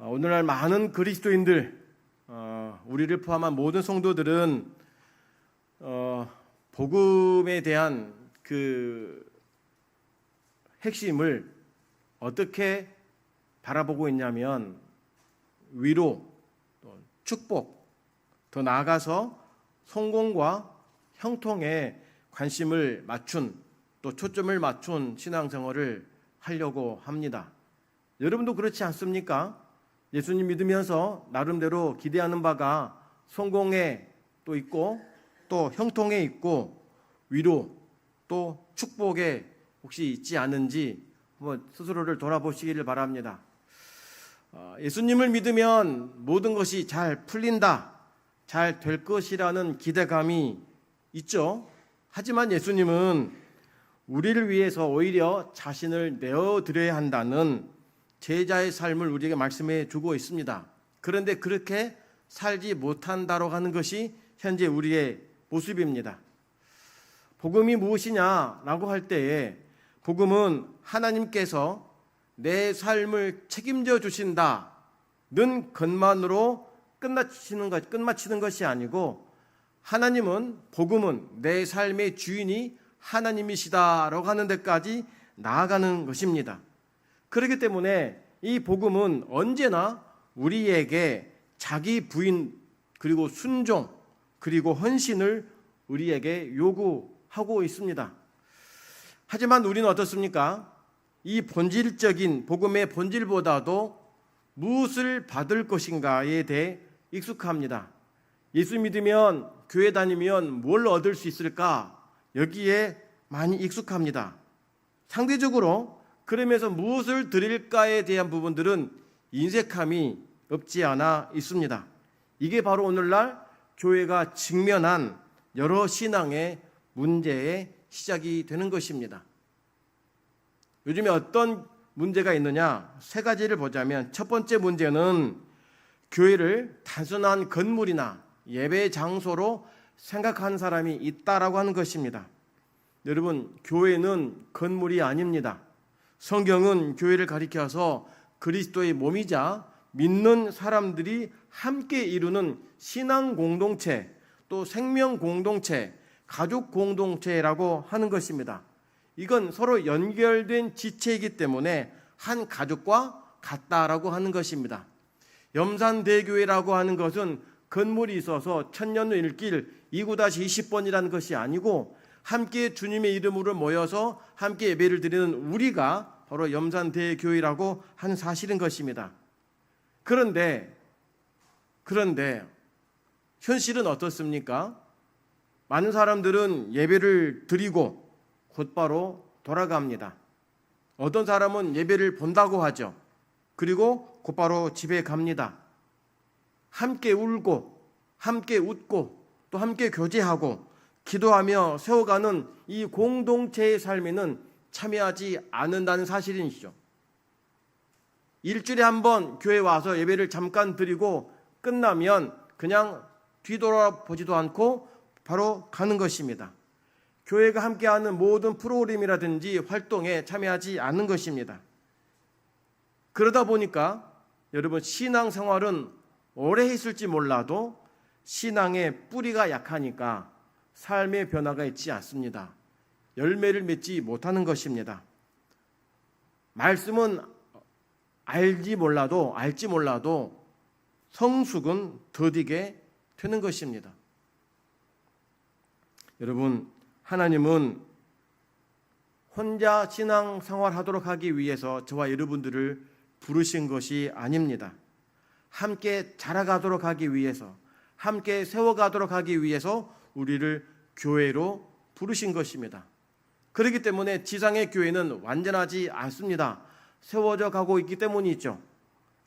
오늘날 많은 그리스도인들, 우리를 포함한 모든 성도들은 복음에 대한 그 핵심을 어떻게 바라보고 있냐면 위로, 축복, 더 나아가서 성공과 형통에 관심을 맞춘, 또 초점을 맞춘 신앙생활을 하려고 합니다. 여러분도 그렇지 않습니까? 예수님 믿으면서 나름대로 기대하는 바가 성공에 또 있고, 또 형통에 있고, 위로 또 축복에 혹시 있지 않은지 한번 스스로를 돌아보시기를 바랍니다. 예수님을 믿으면 모든 것이 잘 풀린다, 잘 될 것이라는 기대감이 있죠. 하지만 예수님은 우리를 위해서 오히려 자신을 내어드려야 한다는 제자의 삶을 우리에게 말씀해 주고 있습니다. 그런데 그렇게 살지 못한다고 하는 것이 현재 우리의 모습입니다. 복음이 무엇이냐라고 할 때에 복음은 하나님께서 내 삶을 책임져 주신다는 것만으로 끝마치는 것이 아니고, 하나님은, 복음은 내 삶의 주인이 하나님이시다라고 하는 데까지 나아가는 것입니다. 그렇기 때문에 이 복음은 언제나 우리에게 자기 부인, 그리고 순종, 그리고 헌신을 우리에게 요구하고 있습니다. 하지만 우리는 어떻습니까? 이 본질적인 복음의 본질보다도 무엇을 받을 것인가에 대해 익숙합니다. 예수 믿으면, 교회 다니면 뭘 얻을 수 있을까? 여기에 많이 익숙합니다. 상대적으로 그러면서 무엇을 드릴까에 대한 부분들은 인색함이 없지 않아 있습니다. 이게 바로 오늘날 교회가 직면한 여러 신앙의 문제의 시작이 되는 것입니다. 요즘에 어떤 문제가 있느냐? 세 가지를 보자면, 첫 번째 문제는 교회를 단순한 건물이나 예배 장소로 생각하는 사람이 있다라고 하는 것입니다. 여러분, 교회는 건물이 아닙니다. 성경은 교회를 가리켜서 그리스도의 몸이자 믿는 사람들이 함께 이루는 신앙 공동체, 또 생명 공동체, 가족 공동체라고 하는 것입니다. 이건 서로 연결된 지체이기 때문에 한 가족과 같다라고 하는 것입니다. 염산대교회라고 하는 것은 건물이 있어서 천년일길 29-20번이라는 것이 아니고, 함께 주님의 이름으로 모여서 함께 예배를 드리는 우리가 바로 염산대교회라고 하는 사실인 것입니다. 그런데 현실은 어떻습니까? 많은 사람들은 예배를 드리고 곧바로 돌아갑니다. 어떤 사람은 예배를 본다고 하죠. 그리고 곧바로 집에 갑니다. 함께 울고, 함께 웃고, 또 함께 교제하고, 기도하며 세워가는 이 공동체의 삶에는 참여하지 않는다는 사실이죠. 일주일에 한 번 교회 와서 예배를 잠깐 드리고 끝나면 그냥 뒤돌아보지도 않고 바로 가는 것입니다. 교회가 함께하는 모든 프로그램이라든지 활동에 참여하지 않는 것입니다. 그러다 보니까 여러분, 신앙생활은 오래 했을지 몰라도 신앙의 뿌리가 약하니까 삶의 변화가 있지 않습니다. 열매를 맺지 못하는 것입니다. 말씀은 알지 몰라도 성숙은 더디게 되는 것입니다. 여러분, 하나님은 혼자 신앙생활 하도록 하기 위해서 저와 여러분들을 부르신 것이 아닙니다. 함께 자라가도록 하기 위해서, 함께 세워가도록 하기 위해서 우리를 교회로 부르신 것입니다. 그렇기 때문에 지상의 교회는 완전하지 않습니다. 세워져 가고 있기 때문이죠.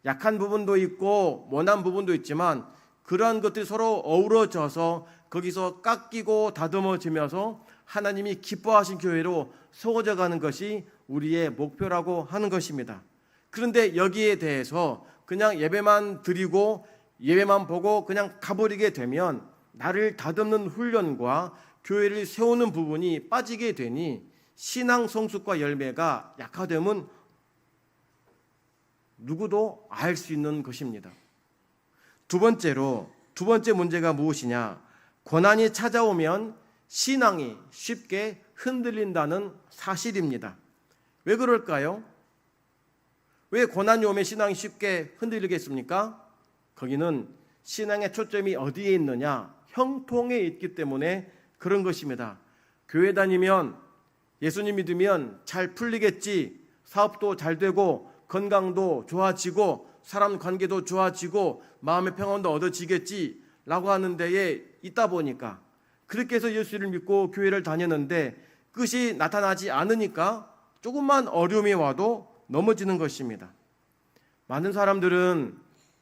약한 부분도 있고 모난 부분도 있지만, 그러한 것들이 서로 어우러져서 거기서 깎이고 다듬어지면서 하나님이 기뻐하신 교회로 세워져 가는 것이 우리의 목표라고 하는 것입니다. 그런데 여기에 대해서 그냥 예배만 드리고 예배만 보고 그냥 가버리게 되면 나를 다듬는 훈련과 교회를 세우는 부분이 빠지게 되니 신앙 성숙과 열매가 약화되면 누구도 알 수 있는 것입니다. 두 번째 문제가 무엇이냐? 고난이 찾아오면 신앙이 쉽게 흔들린다는 사실입니다. 왜 그럴까요? 왜 고난이 오면 신앙이 쉽게 흔들리겠습니까? 거기는 신앙의 초점이 어디에 있느냐? 형통에 있기 때문에 그런 것입니다. 교회 다니면, 예수님 믿으면 잘 풀리겠지, 사업도 잘 되고 건강도 좋아지고 사람 관계도 좋아지고 마음의 평안도 얻어지겠지 라고 하는 데에 있다 보니까, 그렇게 해서 예수를 믿고 교회를 다녔는데 끝이 나타나지 않으니까 조금만 어려움이 와도 넘어지는 것입니다. 많은 사람들은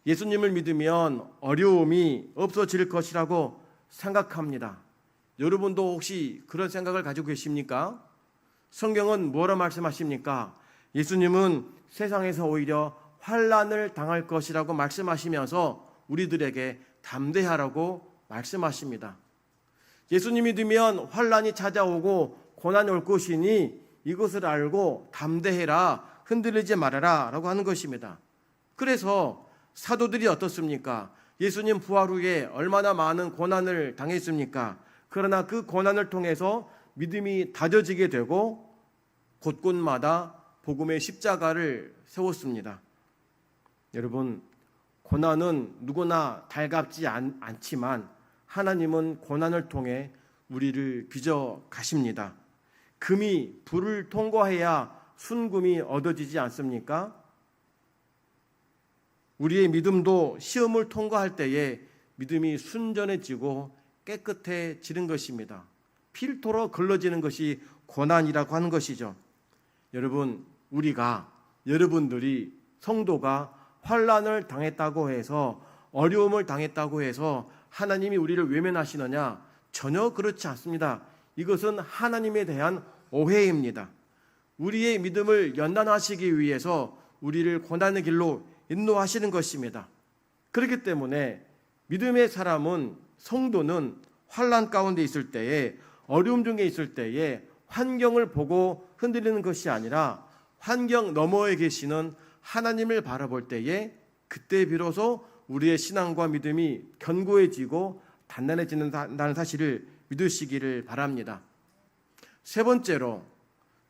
예수님을 믿으면 어려움이 없어질 것이라고 생각합니다. 여러분도 혹시 그런 생각을 가지고 계십니까? 성경은 뭐라 말씀하십니까? 예수님은 세상에서 오히려 환난을 당할 것이라고 말씀하시면서 우리들에게 담대하라고 말씀하십니다. 예수님 믿으면 환난이 찾아오고 고난이 올 것이니 이것을 알고 담대해라, 흔들리지 말아라 라고 하는 것입니다. 그래서 사도들이 어떻습니까? 예수님 부활 후에 얼마나 많은 고난을 당했습니까? 그러나 그 고난을 통해서 믿음이 다져지게 되고 곳곳마다 복음의 십자가를 세웠습니다. 여러분, 고난은 누구나 달갑지 않지만 하나님은 고난을 통해 우리를 빚어 가십니다. 금이 불을 통과해야 순금이 얻어지지 않습니까? 우리의 믿음도 시험을 통과할 때에 믿음이 순전해지고 깨끗해지는 것입니다. 필토로 걸러지는 것이 고난이라고 하는 것이죠. 여러분, 여러분들이 성도가 환난을 당했다고 해서, 어려움을 당했다고 해서 하나님이 우리를 외면하시느냐? 전혀 그렇지 않습니다. 이것은 하나님에 대한 오해입니다. 우리의 믿음을 연단하시기 위해서 우리를 고난의 길로 인도하시는 것입니다. 그렇기 때문에 믿음의 사람은, 성도는 환난 가운데 있을 때에, 어려움 중에 있을 때에 환경을 보고 흔들리는 것이 아니라 환경 너머에 계시는 하나님을 바라볼 때에 그때 비로소 우리의 신앙과 믿음이 견고해지고 단단해지는다는 사실을 믿으시기를 바랍니다. 세 번째로,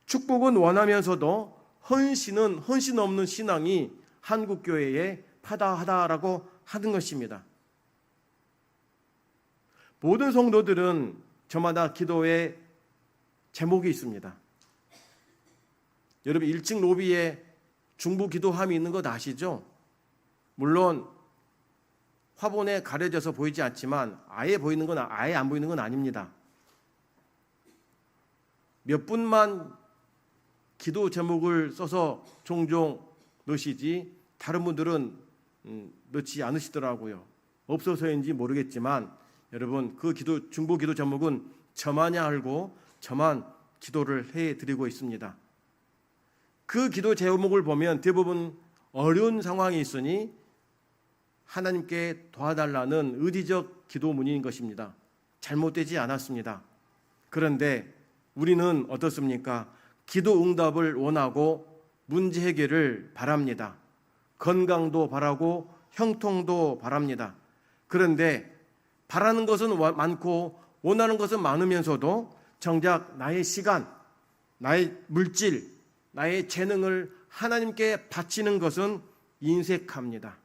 축복은 원하면서도 헌신 없는 신앙이 한국교회에 파다하다라고 하는 것입니다. 모든 성도들은 저마다 기도의 제목이 있습니다. 여러분, 1층 로비에 중보 기도함이 있는 것 아시죠? 물론 화본에 가려져서 보이지 않지만 아예 안 보이는 건 아닙니다. 몇 분만 기도 제목을 써서 종종 넣으시지 다른 분들은 넣지 않으시더라고요. 없어서인지 모르겠지만 여러분, 그 중보 기도 제목은 저만이 알고 저만 기도를 해드리고 있습니다. 그 기도 제목을 보면 대부분 어려운 상황이 있으니 하나님께 도와달라는 의지적 기도문인 것입니다. 잘못되지 않았습니다. 그런데 우리는 어떻습니까? 기도 응답을 원하고 문제 해결을 바랍니다. 건강도 바라고 형통도 바랍니다. 그런데 바라는 것은 많고 원하는 것은 많으면서도 정작 나의 시간, 나의 물질, 나의 재능을 하나님께 바치는 것은 인색합니다.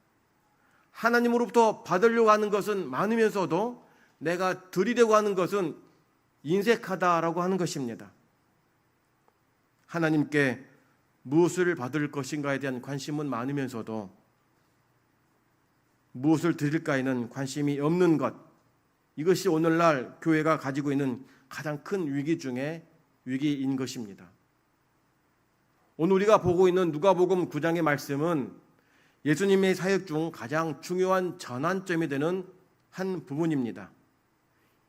하나님으로부터 받으려고 하는 것은 많으면서도 내가 드리려고 하는 것은 인색하다라고 하는 것입니다. 하나님께 무엇을 받을 것인가에 대한 관심은 많으면서도 무엇을 드릴까에는 관심이 없는 것, 이것이 오늘날 교회가 가지고 있는 가장 큰 위기 중에 위기인 것입니다. 오늘 우리가 보고 있는 누가복음 9장의 말씀은 예수님의 사역 중 가장 중요한 전환점이 되는 한 부분입니다.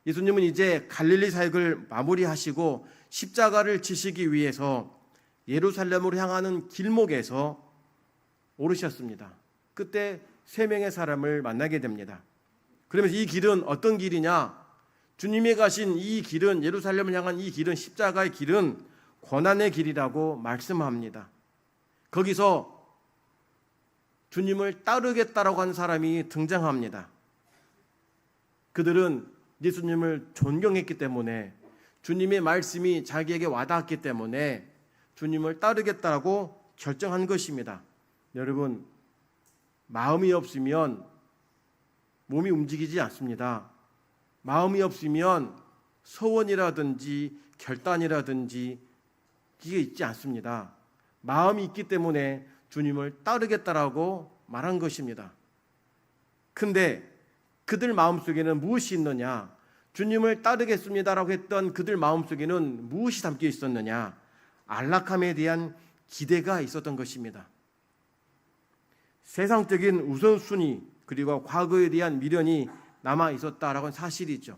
예수님은 이제 갈릴리 사역을 마무리하시고 십자가를 지시기 위해서 예루살렘으로 향하는 길목에서 오르셨습니다. 그때 3명의 사람을 만나게 됩니다. 그러면서 이 길은 어떤 길이냐? 주님이 가신 이 길은, 예루살렘을 향한 이 길은, 십자가의 길은 고난의 길이라고 말씀합니다. 거기서 주님을 따르겠다라고 하는 사람이 등장합니다. 그들은 예수님을 존경했기 때문에, 주님의 말씀이 자기에게 와닿았기 때문에 주님을 따르겠다라고 결정한 것입니다. 여러분, 마음이 없으면 몸이 움직이지 않습니다. 마음이 없으면 소원이라든지 결단이라든지 이게 있지 않습니다. 마음이 있기 때문에 주님을 따르겠다라고 말한 것입니다. 근데 그들 마음속에는 무엇이 있느냐? 주님을 따르겠습니다라고 했던 그들 마음속에는 무엇이 담겨 있었느냐? 안락함에 대한 기대가 있었던 것입니다. 세상적인 우선순위 그리고 과거에 대한 미련이 남아 있었다라고 하는 사실이죠.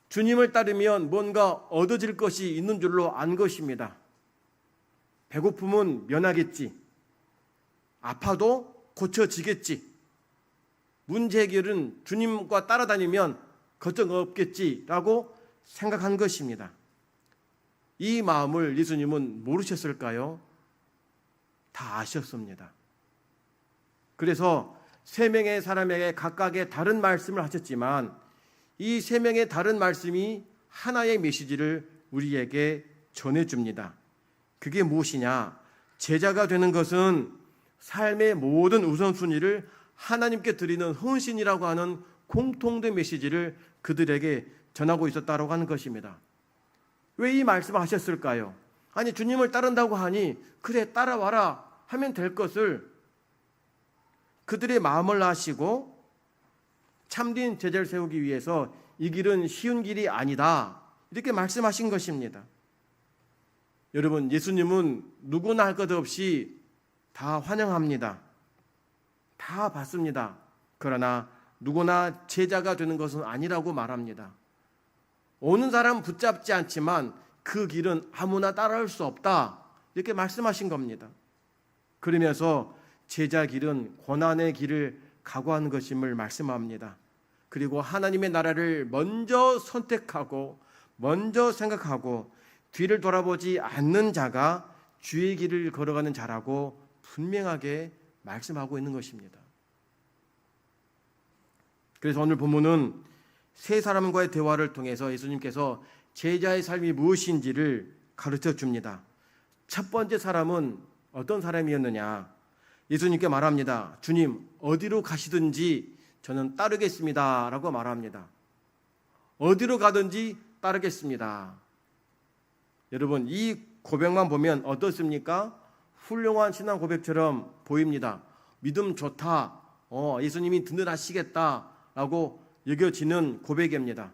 주님을 따르면 뭔가 얻어질 것이 있는 줄로 안 것입니다. 배고픔은 면하겠지. 아파도 고쳐지겠지. 문제 해결은 주님과 따라다니면 걱정 없겠지라고 생각한 것입니다. 이 마음을 예수님은 모르셨을까요? 다 아셨습니다. 그래서 세 명의 사람에게 각각의 다른 말씀을 하셨지만 이 세 명의 다른 말씀이 하나의 메시지를 우리에게 전해줍니다. 그게 무엇이냐? 제자가 되는 것은 삶의 모든 우선순위를 하나님께 드리는 헌신이라고 하는 공통된 메시지를 그들에게 전하고 있었다고 하는 것입니다. 왜 이 말씀을 하셨을까요? 아니, 주님을 따른다고 하니 그래 따라와라 하면 될 것을 그들의 마음을 아시고 참된 제자를 세우기 위해서 이 길은 쉬운 길이 아니다 이렇게 말씀하신 것입니다. 여러분, 예수님은 누구나 할 것 없이 다 환영합니다. 다 받습니다. 그러나 누구나 제자가 되는 것은 아니라고 말합니다. 오는 사람은 붙잡지 않지만 그 길은 아무나 따라올 수 없다 이렇게 말씀하신 겁니다. 그러면서 제자 길은 고난의 길을 각오하는 것임을 말씀합니다. 그리고 하나님의 나라를 먼저 선택하고 먼저 생각하고 뒤를 돌아보지 않는 자가 주의 길을 걸어가는 자라고 분명하게 말씀하고 있는 것입니다. 그래서 오늘 본문은 세 사람과의 대화를 통해서 예수님께서 제자의 삶이 무엇인지를 가르쳐 줍니다. 첫 번째 사람은 어떤 사람이었느냐? 예수님께 말합니다. 주님, 어디로 가시든지 저는 따르겠습니다 라고 말합니다. 어디로 가든지 따르겠습니다. 여러분, 이 고백만 보면 어떻습니까? 훌륭한 신앙 고백처럼 보입니다. 믿음 좋다. 예수님이 든든하시겠다라고 여겨지는 고백입니다.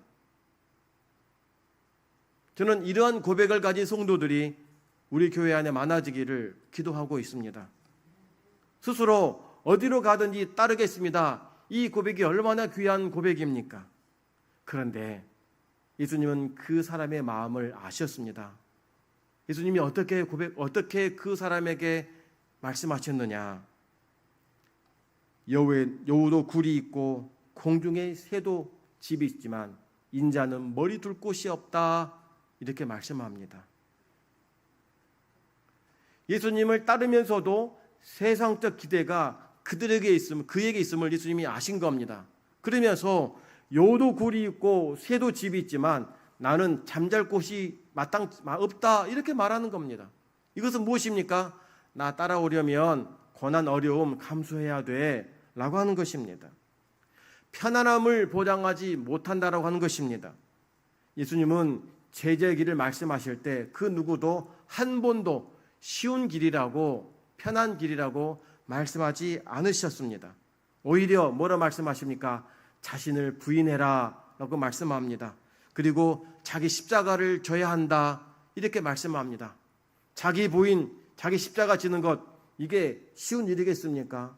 저는 이러한 고백을 가진 성도들이 우리 교회 안에 많아지기를 기도하고 있습니다. 스스로 어디로 가든지 따르겠습니다. 이 고백이 얼마나 귀한 고백입니까? 그런데 예수님은 그 사람의 마음을 아셨습니다. 예수님이 어떻게 그 사람에게 말씀하셨느냐? 여우도 굴이 있고 공중에 새도 집이 있지만 인자는 머리 둘 곳이 없다 이렇게 말씀합니다. 예수님을 따르면서도 세상적 기대가 그에게 있음을 예수님이 아신 겁니다. 그러면서 여우도 굴이 있고 새도 집이 있지만 나는 잠잘 곳이 없다 이렇게 말하는 겁니다. 이것은 무엇입니까? 나 따라오려면 고난 어려움 감수해야 돼 라고 하는 것입니다. 편안함을 보장하지 못한다라고 하는 것입니다. 예수님은 제자의 길을 말씀하실 때 그 누구도 한 번도 쉬운 길이라고 편한 길이라고 말씀하지 않으셨습니다. 오히려 뭐라 말씀하십니까? 자신을 부인해라 라고 말씀합니다. 그리고 자기 십자가를 져야 한다 이렇게 말씀합니다. 자기 부인, 자기 십자가 지는 것 이게 쉬운 일이겠습니까?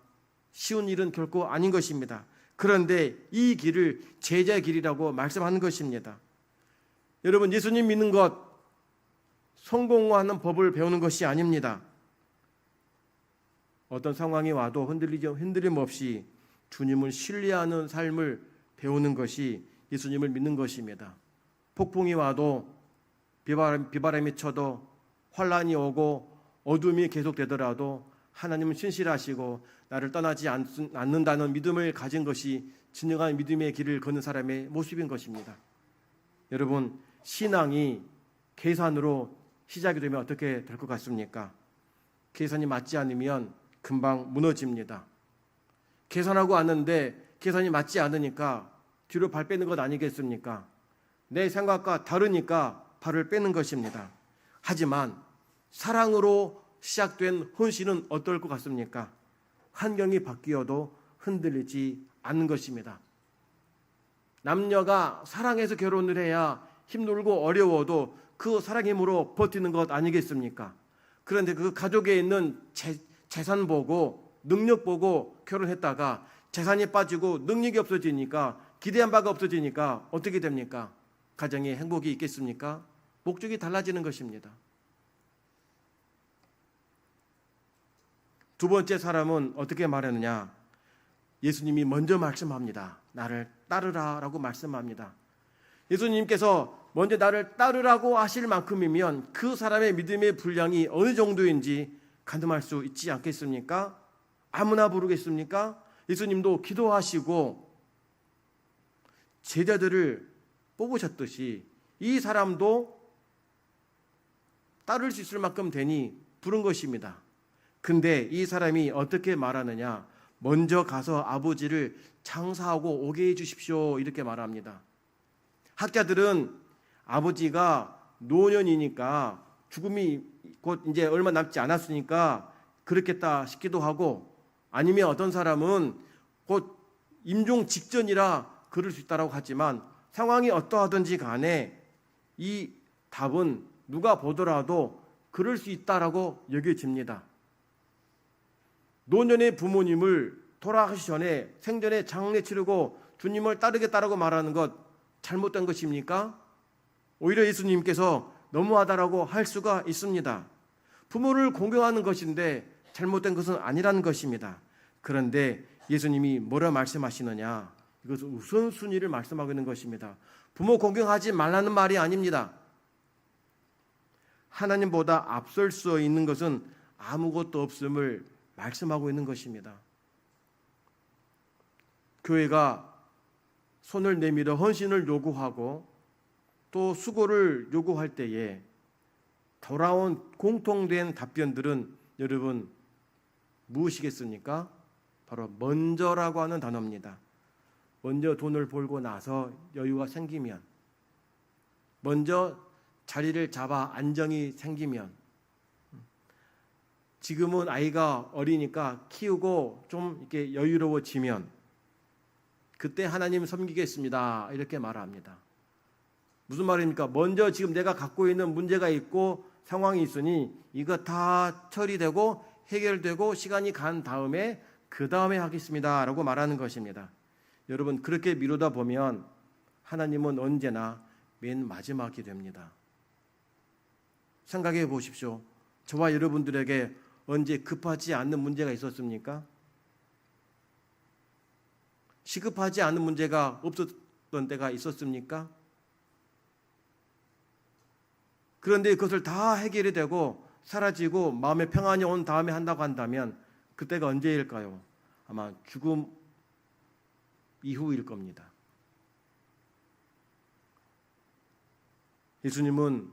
쉬운 일은 결코 아닌 것입니다. 그런데 이 길을 제자의 길이라고 말씀하는 것입니다. 여러분, 예수님 믿는 것 성공하는 법을 배우는 것이 아닙니다. 어떤 상황이 와도 흔들림 없이 주님을 신뢰하는 삶을 배우는 것이 예수님을 믿는 것입니다. 폭풍이 와도 비바람이 쳐도 환란이 오고 어둠이 계속되더라도 하나님은 신실하시고 나를 떠나지 않는다는 믿음을 가진 것이 진정한 믿음의 길을 걷는 사람의 모습인 것입니다. 여러분, 신앙이 계산으로 시작이 되면 어떻게 될 것 같습니까? 계산이 맞지 않으면 금방 무너집니다. 계산하고 왔는데 계산이 맞지 않으니까 뒤로 발 빼는 것 아니겠습니까? 내 생각과 다르니까 발을 빼는 것입니다. 하지만 사랑으로 시작된 헌신은 어떨 것 같습니까? 환경이 바뀌어도 흔들리지 않는 것입니다. 남녀가 사랑해서 결혼을 해야 힘들고 어려워도 그 사랑의 힘으로 버티는 것 아니겠습니까? 그런데 그 가족에 있는 재산 보고 능력 보고 결혼했다가 재산이 빠지고 능력이 없어지니까 기대한 바가 없어지니까 어떻게 됩니까? 가정에 행복이 있겠습니까? 목적이 달라지는 것입니다. 두 번째 사람은 어떻게 말하느냐? 예수님이 먼저 말씀합니다. 나를 따르라 라고 말씀합니다. 예수님께서 먼저 나를 따르라고 하실 만큼이면 그 사람의 믿음의 분량이 어느 정도인지 가늠할 수 있지 않겠습니까? 아무나 부르겠습니까? 예수님도 기도하시고 제자들을 뽑으셨듯이 이 사람도 따를 수 있을 만큼 되니 부른 것입니다. 근데 이 사람이 어떻게 말하느냐? 먼저 가서 아버지를 장사하고 오게 해 주십시오 이렇게 말합니다. 학자들은 아버지가 노년이니까 죽음이 곧 이제 얼마 남지 않았으니까 그렇겠다 싶기도 하고, 아니면 어떤 사람은 곧 임종 직전이라 그럴 수 있다고 하지만 상황이 어떠하든지 간에 이 답은 누가 보더라도 그럴 수 있다라고 여겨집니다. 노년의 부모님을 돌아가시 전에 생전에 장례 치르고 주님을 따르겠다라고 말하는 것 잘못된 것입니까? 오히려 예수님께서 너무하다라고 할 수가 있습니다. 부모를 공경하는 것인데 잘못된 것은 아니라는 것입니다. 그런데 예수님이 뭐라 말씀하시느냐? 이것은 우선순위를 말씀하고 있는 것입니다. 부모 공경하지 말라는 말이 아닙니다. 하나님보다 앞설 수 있는 것은 아무것도 없음을 말씀하고 있는 것입니다. 교회가 손을 내밀어 헌신을 요구하고 또 수고를 요구할 때에 돌아온 공통된 답변들은 여러분 무엇이겠습니까? 바로 먼저라고 하는 단어입니다. 먼저 돈을 벌고 나서 여유가 생기면, 먼저 자리를 잡아 안정이 생기면, 지금은 아이가 어리니까 키우고 좀 이렇게 여유로워지면 그때 하나님 섬기겠습니다 이렇게 말합니다. 무슨 말입니까? 먼저 지금 내가 갖고 있는 문제가 있고 상황이 있으니 이거 다 처리되고 해결되고 시간이 간 다음에 그 다음에 하겠습니다 라고 말하는 것입니다. 여러분, 그렇게 미루다 보면 하나님은 언제나 맨 마지막이 됩니다. 생각해 보십시오. 저와 여러분들에게 언제 급하지 않는 문제가 있었습니까? 시급하지 않은 문제가 없었던 때가 있었습니까? 그런데 그것을 다 해결이 되고 사라지고 마음의 평안이 온 다음에 한다고 한다면 그때가 언제일까요? 아마 죽음 이후일 겁니다. 예수님은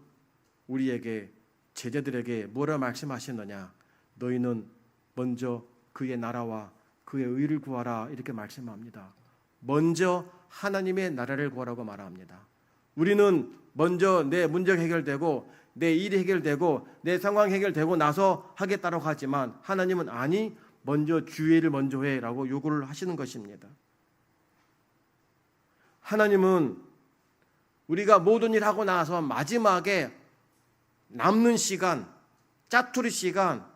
우리에게, 제자들에게 뭐라 말씀하시느냐? 너희는 먼저 그의 나라와 그의 의를 구하라 이렇게 말씀합니다. 먼저 하나님의 나라를 구하라고 말합니다. 우리는 먼저 내 문제가 해결되고 내 일이 해결되고 내 상황이 해결되고 나서 하겠다고 하지만 하나님은 아니, 먼저 주의 일을 먼저 해라고 요구를 하시는 것입니다. 하나님은 우리가 모든 일 하고 나서 마지막에 남는 시간, 짜투리 시간,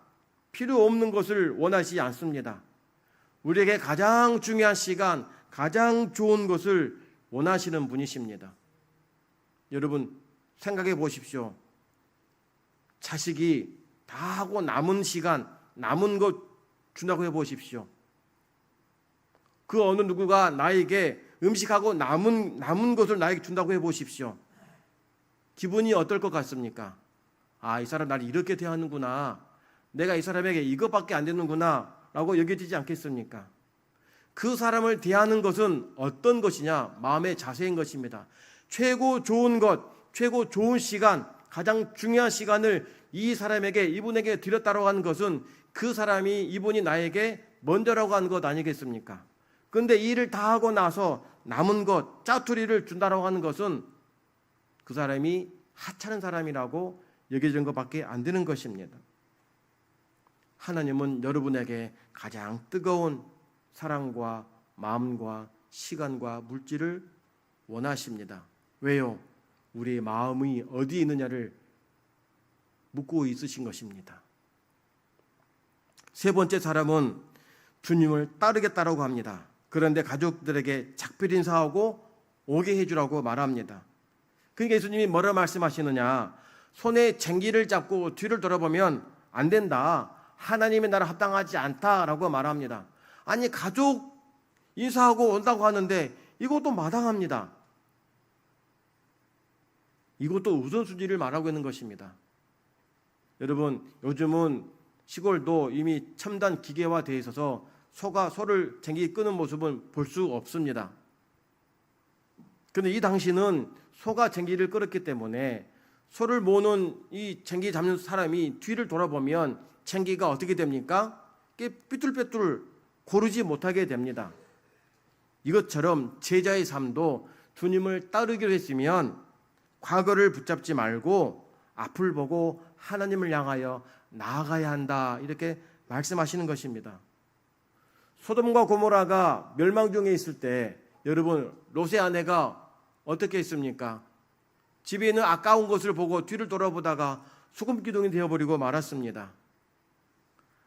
필요 없는 것을 원하시지 않습니다. 우리에게 가장 중요한 시간, 가장 좋은 것을 원하시는 분이십니다. 여러분 생각해 보십시오. 자식이 다 하고 남은 시간, 남은 것 준다고 해 보십시오. 그 어느 누구가 나에게 음식하고 남은 것을 나에게 준다고 해 보십시오. 기분이 어떨 것 같습니까? 아, 이 사람 나를 이렇게 대하는구나. 내가 이 사람에게 이것밖에 안 되는구나 라고 여겨지지 않겠습니까? 그 사람을 대하는 것은 어떤 것이냐? 마음의 자세인 것입니다. 최고 좋은 것, 최고 좋은 시간, 가장 중요한 시간을 이 사람에게, 이분에게 드렸다고 하는 것은 그 사람이, 이분이 나에게 먼저라고 하는 것 아니겠습니까? 그런데 이 일을 다 하고 나서 남은 것, 짜투리를 준다라고 하는 것은 그 사람이 하찮은 사람이라고 여겨진 것밖에 안 되는 것입니다. 하나님은 여러분에게 가장 뜨거운 사랑과 마음과 시간과 물질을 원하십니다. 왜요? 우리의 마음이 어디에 있느냐를 묻고 있으신 것입니다. 세 번째 사람은 주님을 따르겠다라고 합니다. 그런데 가족들에게 작별 인사하고 오게 해주라고 말합니다. 그러니까 예수님이 뭐라 말씀하시느냐? 손에 쟁기를 잡고 뒤를 돌아보면 안 된다. 하나님의 나라 합당하지 않다라고 말합니다. 아니, 가족 인사하고 온다고 하는데 이것도 마땅합니다. 이것도 우선순위를 말하고 있는 것입니다. 여러분, 요즘은 시골도 이미 첨단 기계화되어 있어서 소가 소를 쟁기 끄는 모습은 볼 수 없습니다. 그런데 이 당시는 소가 쟁기를 끌었기 때문에 소를 모는 이 쟁기 잡는 사람이 뒤를 돌아보면 쟁기가 어떻게 됩니까? 삐뚤빼뚤 고르지 못하게 됩니다. 이것처럼 제자의 삶도 주님을 따르기로 했으면 과거를 붙잡지 말고 앞을 보고 하나님을 향하여 나아가야 한다, 이렇게 말씀하시는 것입니다. 소돔과 고모라가 멸망 중에 있을 때 여러분, 롯의 아내가 어떻게 했습니까? 집에 있는 아까운 것을 보고 뒤를 돌아보다가 소금 기둥이 되어버리고 말았습니다.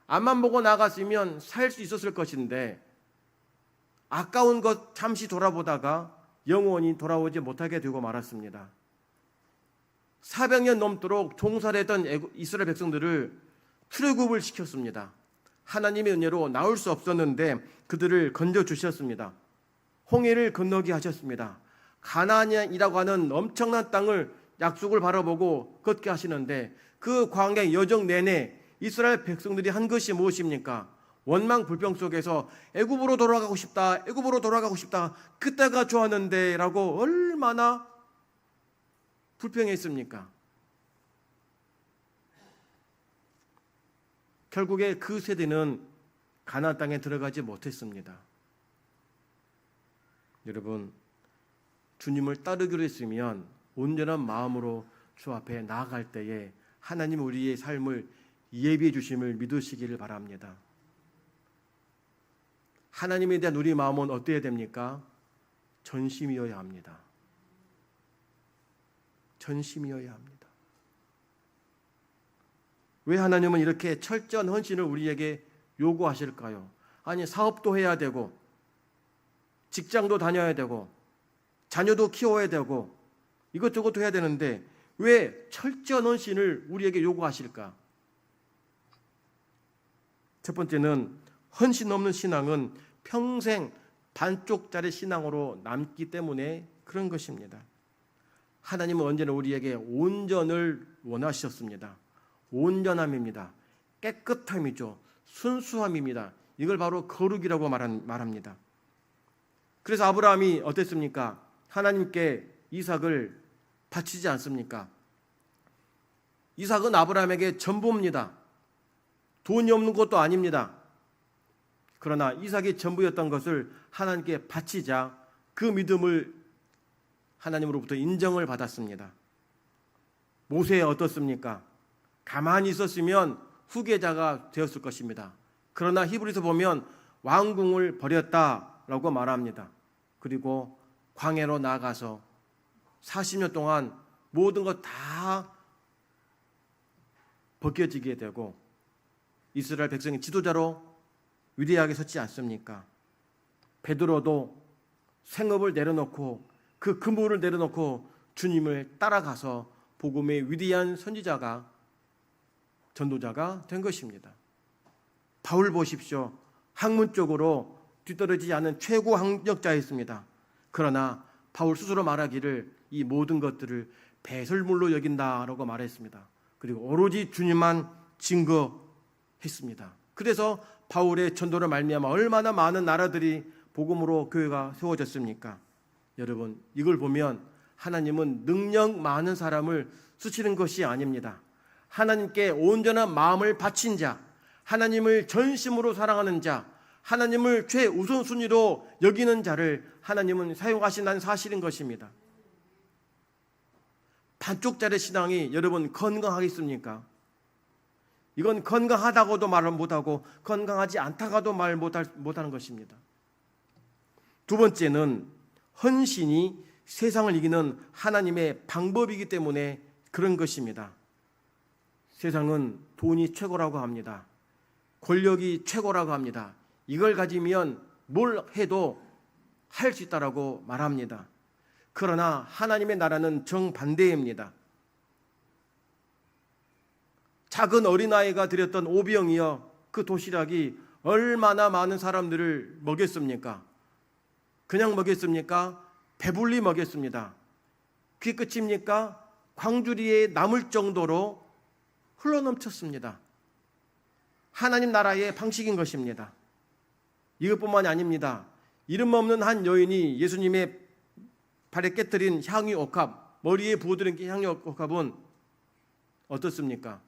앞만 보고 나갔으면 살 수 있었을 것인데 아까운 것 잠시 돌아보다가 영원히 돌아오지 못하게 되고 말았습니다. 400년 넘도록 종살했던 이스라엘 백성들을 출애굽을 시켰습니다. 하나님의 은혜로 나올 수 없었는데 그들을 건져주셨습니다. 홍해를 건너게 하셨습니다. 가나안이라고 하는 엄청난 땅을 약속을 바라보고 걷게 하시는데 그 광야 여정 내내 이스라엘 백성들이 한 것이 무엇입니까? 원망 불평 속에서 애굽으로 돌아가고 싶다, 애굽으로 돌아가고 싶다, 그때가 좋았는데 라고 얼마나 불평했습니까? 결국에 그 세대는 가나안 땅에 들어가지 못했습니다. 여러분, 주님을 따르기로 했으면 온전한 마음으로 주 앞에 나아갈 때에 하나님 우리의 삶을 예비해 주심을 믿으시기를 바랍니다. 하나님에 대한 우리 마음은 어때야 됩니까? 전심이어야 합니다. 전심이어야 합니다. 왜 하나님은 이렇게 철저한 헌신을 우리에게 요구하실까요? 아니, 사업도 해야 되고 직장도 다녀야 되고 자녀도 키워야 되고 이것저것 해야 되는데 왜 철저한 헌신을 우리에게 요구하실까? 첫 번째는 헌신 없는 신앙은 평생 반쪽짜리 신앙으로 남기 때문에 그런 것입니다. 하나님은 언제나 우리에게 온전을 원하셨습니다. 온전함입니다. 깨끗함이죠. 순수함입니다. 이걸 바로 거룩이라고 말합니다. 그래서 아브라함이 어땠습니까? 하나님께 이삭을 바치지 않습니까? 이삭은 아브라함에게 전부입니다. 돈이 없는 것도 아닙니다. 그러나 이삭이 전부였던 것을 하나님께 바치자 그 믿음을 하나님으로부터 인정을 받았습니다. 모세 어떻습니까? 가만히 있었으면 후계자가 되었을 것입니다. 그러나 히브리서 보면 왕궁을 버렸다라고 말합니다. 그리고 광야로 나가서 40년 동안 모든 것 다 벗겨지게 되고 이스라엘 백성의 지도자로 위대하게 섰지 않습니까? 베드로도 생업을 내려놓고 그 그물을 내려놓고 주님을 따라가서 복음의 위대한 선지자가, 전도자가 된 것입니다. 바울 보십시오. 학문적으로 뒤떨어지지 않은 최고 학력자였습니다. 그러나 바울 스스로 말하기를 이 모든 것들을 배설물로 여긴다라고 말했습니다. 그리고 오로지 주님만 증거 했습니다. 그래서 바울의 전도로 말미암아 얼마나 많은 나라들이 복음으로 교회가 세워졌습니까? 여러분, 이걸 보면 하나님은 능력 많은 사람을 쓰시는 것이 아닙니다. 하나님께 온전한 마음을 바친 자, 하나님을 전심으로 사랑하는 자, 하나님을 최우선순위로 여기는 자를 하나님은 사용하신다는 사실인 것입니다. 반쪽짜리 신앙이 여러분 건강하겠습니까? 이건 건강하다고도 말을 못하고 건강하지 않다가도 말 못하는 것입니다. 두 번째는 헌신이 세상을 이기는 하나님의 방법이기 때문에 그런 것입니다. 세상은 돈이 최고라고 합니다. 권력이 최고라고 합니다. 이걸 가지면 뭘 해도 할 수 있다라고 말합니다. 그러나 하나님의 나라는 정반대입니다. 작은 어린아이가 드렸던 오병이어 그 도시락이 얼마나 많은 사람들을 먹였습니까? 그냥 먹였습니까? 배불리 먹였습니다. 그게 끝입니까? 광주리에 남을 정도로 흘러넘쳤습니다. 하나님 나라의 방식인 것입니다. 이것뿐만이 아닙니다. 이름 없는 한 여인이 예수님의 발에 깨뜨린 향유 옥합, 머리에 부어드린 향유 옥합은 어떻습니까?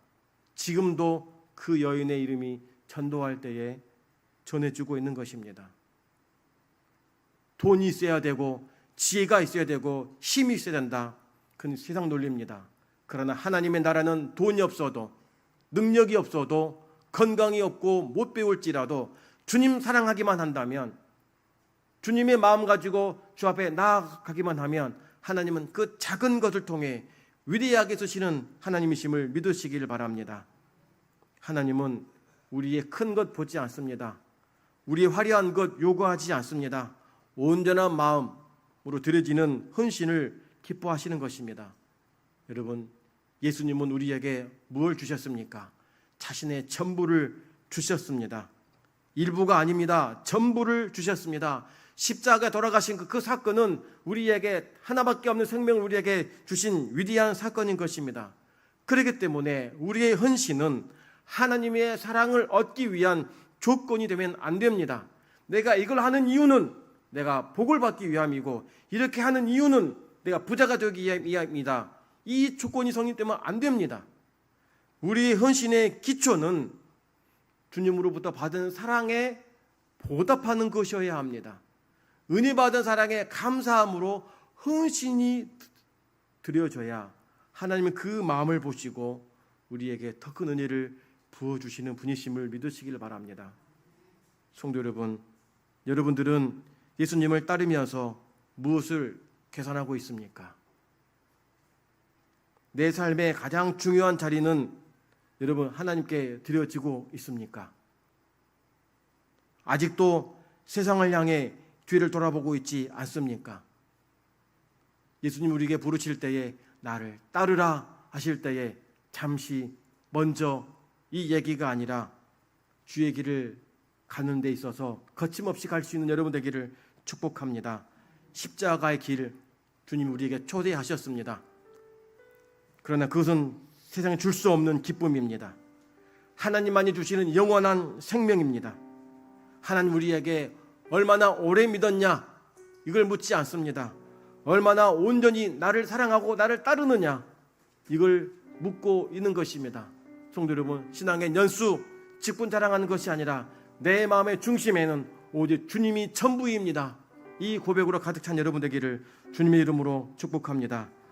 지금도 그 여인의 이름이 전도할 때에 전해주고 있는 것입니다. 돈이 있어야 되고 지혜가 있어야 되고 힘이 있어야 된다. 그건 세상 논리입니다. 그러나 하나님의 나라는 돈이 없어도 능력이 없어도 건강이 없고 못 배울지라도 주님 사랑하기만 한다면, 주님의 마음 가지고 주 앞에 나아가기만 하면 하나님은 그 작은 것을 통해 위대하게 쓰시는 하나님이심을 믿으시기를 바랍니다. 하나님은 우리의 큰 것 보지 않습니다. 우리의 화려한 것 요구하지 않습니다. 온전한 마음으로 드려지는 헌신을 기뻐하시는 것입니다. 여러분, 예수님은 우리에게 무엇을 주셨습니까? 자신의 전부를 주셨습니다. 일부가 아닙니다. 전부를 주셨습니다. 십자가에 돌아가신 그 사건은 우리에게 하나밖에 없는 생명을 우리에게 주신 위대한 사건인 것입니다. 그렇기 때문에 우리의 헌신은 하나님의 사랑을 얻기 위한 조건이 되면 안 됩니다. 내가 이걸 하는 이유는 내가 복을 받기 위함이고, 이렇게 하는 이유는 내가 부자가 되기 위함이다. 이 조건이 성립되면 안 됩니다. 우리의 헌신의 기초는 주님으로부터 받은 사랑에 보답하는 것이어야 합니다. 은혜 받은 사랑에 감사함으로 헌신이 드려져야 하나님은 그 마음을 보시고 우리에게 더 큰 은혜를 부어주시는 분이심을 믿으시길 바랍니다. 성도 여러분, 여러분들은 예수님을 따르면서 무엇을 계산하고 있습니까? 내 삶의 가장 중요한 자리는 여러분 하나님께 드려지고 있습니까? 아직도 세상을 향해 뒤를 돌아보고 있지 않습니까? 예수님 우리에게 부르실 때에 나를 따르라 하실 때에 잠시 먼저 이 얘기가 아니라 주의 길을 가는 데 있어서 거침없이 갈 수 있는 여러분 되기를 축복합니다. 십자가의 길 주님 우리에게 초대하셨습니다. 그러나 그것은 세상에 줄 수 없는 기쁨입니다. 하나님만이 주시는 영원한 생명입니다. 하나님 우리에게 얼마나 오래 믿었냐 이걸 묻지 않습니다. 얼마나 온전히 나를 사랑하고 나를 따르느냐 이걸 묻고 있는 것입니다. 성도 여러분, 신앙의 연수, 직분 자랑하는 것이 아니라 내 마음의 중심에는 오직 주님이 전부입니다. 이 고백으로 가득 찬 여러분 되기를 주님의 이름으로 축복합니다.